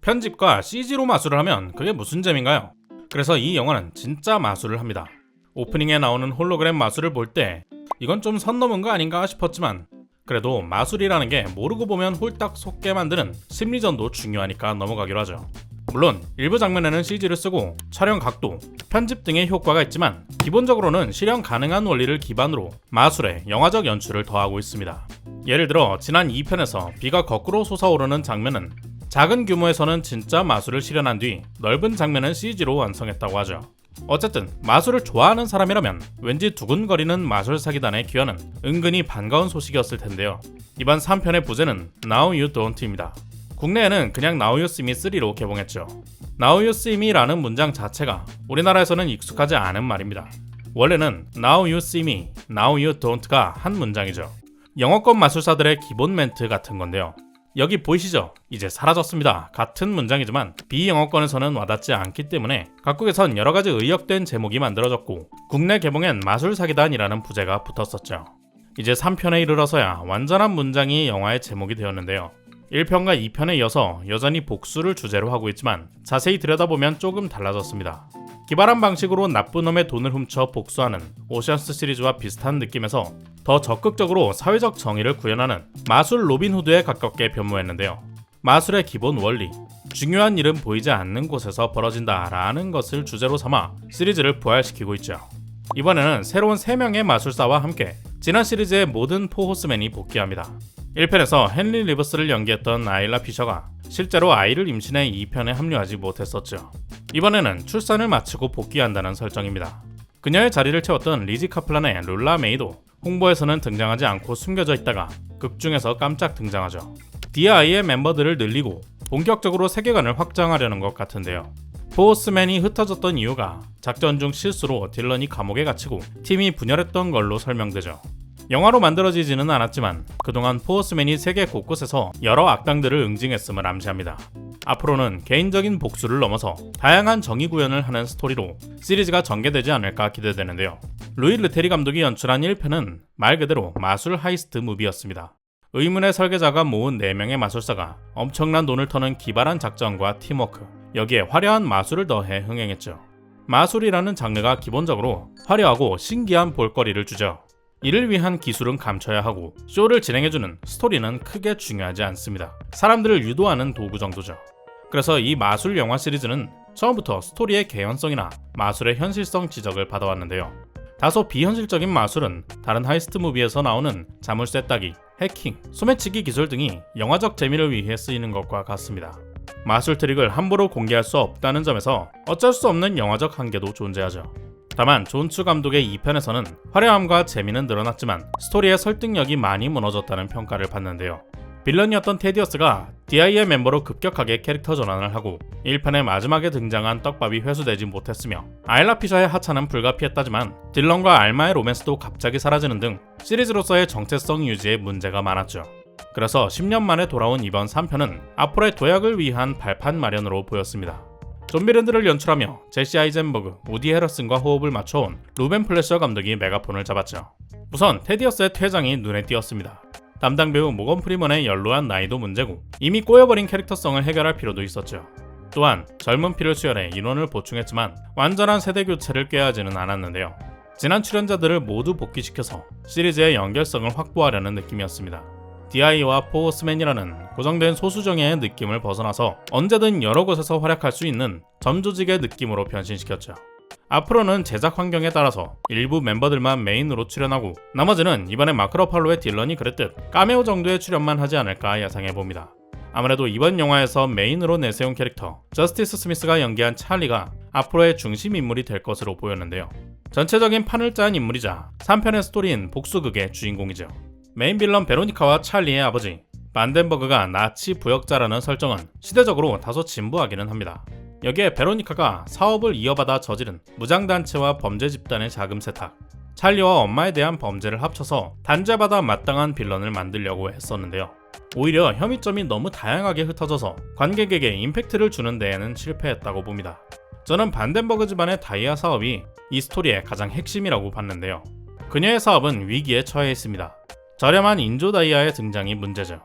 편집과 CG로 마술을 하면 그게 무슨 재미인가요? 그래서 이 영화는 진짜 마술을 합니다. 오프닝에 나오는 홀로그램 마술을 볼 때 이건 좀 선 넘은 거 아닌가 싶었지만 그래도 마술이라는 게 모르고 보면 홀딱 속게 만드는 심리전도 중요하니까 넘어가기로 하죠. 물론 일부 장면에는 CG를 쓰고 촬영 각도, 편집 등의 효과가 있지만 기본적으로는 실현 가능한 원리를 기반으로 마술에 영화적 연출을 더하고 있습니다. 예를 들어 지난 2편에서 비가 거꾸로 솟아오르는 장면은 작은 규모에서는 진짜 마술을 실현한 뒤 넓은 장면은 CG로 완성했다고 하죠. 어쨌든 마술을 좋아하는 사람이라면 왠지 두근거리는 마술사기단의 귀환은 은근히 반가운 소식이었을 텐데요. 이번 3편의 부제는 Now You Don't입니다. 국내에는 그냥 Now You See Me 3로 개봉했죠. Now You See Me라는 문장 자체가 우리나라에서는 익숙하지 않은 말입니다. 원래는 Now You See Me, Now You Don't가 한 문장이죠. 영어권 마술사들의 기본 멘트 같은 건데요. 여기 보이시죠? 이제 사라졌습니다. 같은 문장이지만 비영어권에서는 와닿지 않기 때문에 각국에선 여러가지 의역된 제목이 만들어졌고 국내 개봉엔 마술사기단이라는 부제가 붙었었죠. 이제 3편에 이르러서야 완전한 문장이 영화의 제목이 되었는데요. 1편과 2편에 이어서 여전히 복수를 주제로 하고 있지만 자세히 들여다보면 조금 달라졌습니다. 기발한 방식으로 나쁜 놈의 돈을 훔쳐 복수하는 오션스 시리즈와 비슷한 느낌에서 더 적극적으로 사회적 정의를 구현하는 마술 로빈후드에 가깝게 변모했는데요. 마술의 기본 원리, 중요한 일은 보이지 않는 곳에서 벌어진다 라는 것을 주제로 삼아 시리즈를 부활시키고 있죠. 이번에는 새로운 3명의 마술사와 함께 지난 시리즈의 모든 포호스맨이 복귀합니다. 1편에서 헨리 리버스를 연기했던 아일라 피셔가 실제로 아이를 임신해 2편에 합류하지 못했었죠. 이번에는 출산을 마치고 복귀한다는 설정입니다. 그녀의 자리를 채웠던 리지 카플란의 룰라 메이도 홍보에서는 등장하지 않고 숨겨져 있다가 극중에서 깜짝 등장하죠. DI의 멤버들을 늘리고 본격적으로 세계관을 확장하려는 것 같은데요. 포호스맨이 흩어졌던 이유가 작전 중 실수로 딜런이 감옥에 갇히고 팀이 분열했던 걸로 설명되죠. 영화로 만들어지지는 않았지만 그동안 포호스맨이 세계 곳곳에서 여러 악당들을 응징했음을 암시합니다. 앞으로는 개인적인 복수를 넘어서 다양한 정의 구현을 하는 스토리로 시리즈가 전개되지 않을까 기대되는데요. 루이 르테리 감독이 연출한 1편은 말 그대로 마술 하이스트 무비였습니다. 의문의 설계자가 모은 4명의 마술사가 엄청난 돈을 터는 기발한 작전과 팀워크, 여기에 화려한 마술을 더해 흥행했죠. 마술이라는 장르가 기본적으로 화려하고 신기한 볼거리를 주죠. 이를 위한 기술은 감춰야 하고 쇼를 진행해주는 스토리는 크게 중요하지 않습니다. 사람들을 유도하는 도구 정도죠. 그래서 이 마술 영화 시리즈는 처음부터 스토리의 개연성이나 마술의 현실성 지적을 받아왔는데요. 다소 비현실적인 마술은 다른 하이스트 무비에서 나오는 자물쇠 따기, 해킹, 소매치기 기술 등이 영화적 재미를 위해 쓰이는 것과 같습니다. 마술 트릭을 함부로 공개할 수 없다는 점에서 어쩔 수 없는 영화적 한계도 존재하죠. 다만 존츠 감독의 2편에서는 화려함과 재미는 늘어났지만 스토리의 설득력이 많이 무너졌다는 평가를 받는데요. 빌런이었던 테디어스가 DI의 멤버로 급격하게 캐릭터 전환을 하고 1편의 마지막에 등장한 떡밥이 회수되지 못했으며 아일라 피셔의 하차는 불가피했다지만 딜런과 알마의 로맨스도 갑자기 사라지는 등 시리즈로서의 정체성 유지에 문제가 많았죠. 그래서 10년 만에 돌아온 이번 3편은 앞으로의 도약을 위한 발판 마련으로 보였습니다. 좀비랜드를 연출하며 제시 아이젠버그, 우디 해러슨과 호흡을 맞춰온 루벤 플래셔 감독이 메가폰을 잡았죠. 우선 테디어스의 퇴장이 눈에 띄었습니다. 담당 배우 모건 프리먼의 연로한 나이도 문제고 이미 꼬여버린 캐릭터성을 해결할 필요도 있었죠. 또한 젊은 피를 수혈해 인원을 보충했지만 완전한 세대 교체를 꾀하지는 않았는데요. 지난 출연자들을 모두 복귀시켜서 시리즈의 연결성을 확보하려는 느낌이었습니다. DI와 포호스맨이라는 고정된 소수정예의 느낌을 벗어나서 언제든 여러 곳에서 활약할 수 있는 점조직의 느낌으로 변신시켰죠. 앞으로는 제작 환경에 따라서 일부 멤버들만 메인으로 출연하고 나머지는 이번에 마크 러팔로의 딜런이 그랬듯 카메오 정도의 출연만 하지 않을까 예상해봅니다. 아무래도 이번 영화에서 메인으로 내세운 캐릭터 저스티스 스미스가 연기한 찰리가 앞으로의 중심 인물이 될 것으로 보였는데요. 전체적인 판을 짠 인물이자 3편의 스토리인 복수극의 주인공이죠. 메인 빌런 베로니카와 찰리의 아버지 반덴버그가 나치 부역자라는 설정은 시대적으로 다소 진부하기는 합니다. 여기에 베로니카가 사업을 이어받아 저지른 무장단체와 범죄 집단의 자금 세탁, 찰리와 엄마에 대한 범죄를 합쳐서 단죄받아 마땅한 빌런을 만들려고 했었는데요. 오히려 혐의점이 너무 다양하게 흩어져서 관객에게 임팩트를 주는 데에는 실패했다고 봅니다. 저는 반덴버그 집안의 다이아 사업이 이 스토리의 가장 핵심이라고 봤는데요. 그녀의 사업은 위기에 처해 있습니다. 저렴한 인조 다이아의 등장이 문제죠.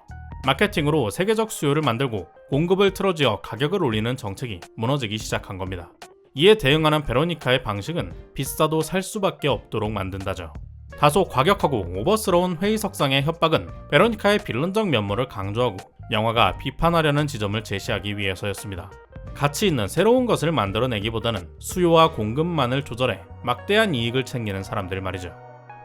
마케팅으로 세계적 수요를 만들고 공급을 틀어쥐어 가격을 올리는 정책이 무너지기 시작한 겁니다. 이에 대응하는 베로니카의 방식은 비싸도 살 수밖에 없도록 만든다죠. 다소 과격하고 오버스러운 회의석상의 협박은 베로니카의 빌런적 면모를 강조하고 영화가 비판하려는 지점을 제시하기 위해서였습니다. 가치 있는 새로운 것을 만들어내기보다는 수요와 공급만을 조절해 막대한 이익을 챙기는 사람들 말이죠.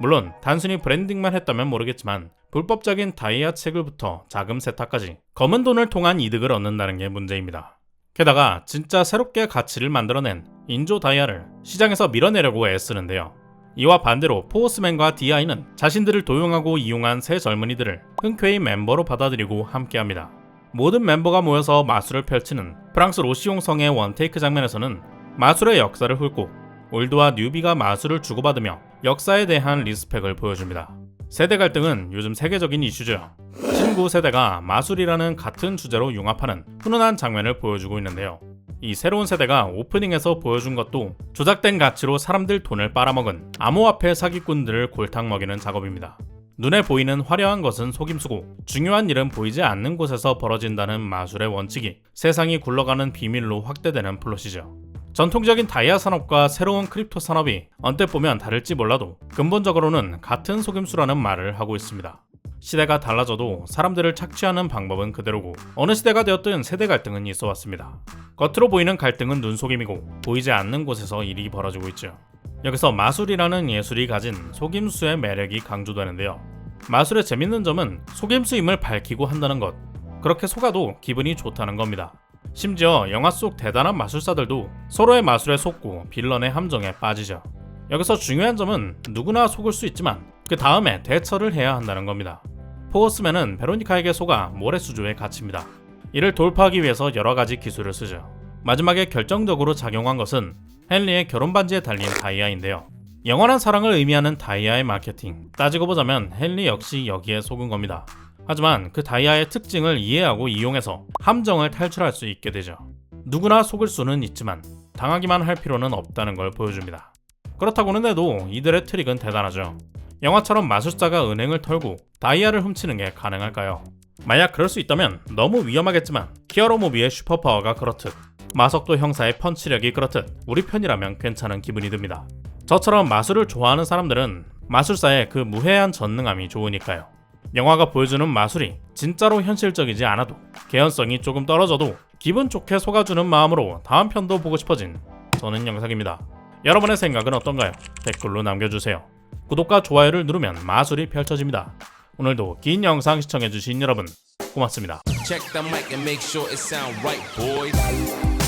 물론 단순히 브랜딩만 했다면 모르겠지만 불법적인 다이아 채굴부터 자금 세탁까지 검은 돈을 통한 이득을 얻는다는 게 문제입니다. 게다가 진짜 새롭게 가치를 만들어낸 인조 다이아를 시장에서 밀어내려고 애쓰는데요. 이와 반대로 포어스맨과 DI는 자신들을 도용하고 이용한 새 젊은이들을 흔쾌히 멤버로 받아들이고 함께합니다. 모든 멤버가 모여서 마술을 펼치는 프랑스 로시옹 성의 원테이크 장면에서는 마술의 역사를 훑고 올드와 뉴비가 마술을 주고받으며 역사에 대한 리스펙을 보여줍니다. 세대 갈등은 요즘 세계적인 이슈죠. 신구 세대가 마술이라는 같은 주제로 융합하는 훈훈한 장면을 보여주고 있는데요. 이 새로운 세대가 오프닝에서 보여준 것도 조작된 가치로 사람들 돈을 빨아먹은 암호화폐 사기꾼들을 골탕 먹이는 작업입니다. 눈에 보이는 화려한 것은 속임수고 중요한 일은 보이지 않는 곳에서 벌어진다는 마술의 원칙이 세상이 굴러가는 비밀로 확대되는 플롯이죠. 전통적인 다이아 산업과 새로운 크립토 산업이 언뜻 보면 다를지 몰라도 근본적으로는 같은 속임수라는 말을 하고 있습니다. 시대가 달라져도 사람들을 착취하는 방법은 그대로고 어느 시대가 되었든 세대 갈등은 있어 왔습니다. 겉으로 보이는 갈등은 눈속임이고 보이지 않는 곳에서 일이 벌어지고 있죠. 여기서 마술이라는 예술이 가진 속임수의 매력이 강조되는데요. 마술의 재밌는 점은 속임수임을 밝히고 한다는 것. 그렇게 속아도 기분이 좋다는 겁니다. 심지어 영화 속 대단한 마술사들도 서로의 마술에 속고 빌런의 함정에 빠지죠. 여기서 중요한 점은 누구나 속을 수 있지만 그 다음에 대처를 해야 한다는 겁니다. 포어스맨은 베로니카에게 속아 모래수조에 갇힙니다. 이를 돌파하기 위해서 여러가지 기술을 쓰죠. 마지막에 결정적으로 작용한 것은 헨리의 결혼 반지에 달린 다이아인데요. 영원한 사랑을 의미하는 다이아의 마케팅. 따지고 보자면 헨리 역시 여기에 속은 겁니다. 하지만 그 다이아의 특징을 이해하고 이용해서 함정을 탈출할 수 있게 되죠. 누구나 속을 수는 있지만 당하기만 할 필요는 없다는 걸 보여줍니다. 그렇다고는 해도 이들의 트릭은 대단하죠. 영화처럼 마술사가 은행을 털고 다이아를 훔치는 게 가능할까요? 만약 그럴 수 있다면 너무 위험하겠지만 히어로 무비의 슈퍼파워가 그렇듯 마석도 형사의 펀치력이 그렇듯 우리 편이라면 괜찮은 기분이 듭니다. 저처럼 마술을 좋아하는 사람들은 마술사의 그 무해한 전능함이 좋으니까요. 영화가 보여주는 마술이 진짜로 현실적이지 않아도 개연성이 조금 떨어져도 기분 좋게 속아주는 마음으로 다음 편도 보고 싶어진 저는 영상입니다. 여러분의 생각은 어떤가요? 댓글로 남겨주세요. 구독과 좋아요를 누르면 마술이 펼쳐집니다. 오늘도 긴 영상 시청해주신 여러분 고맙습니다. Check the mic and make sure it sound right, boys.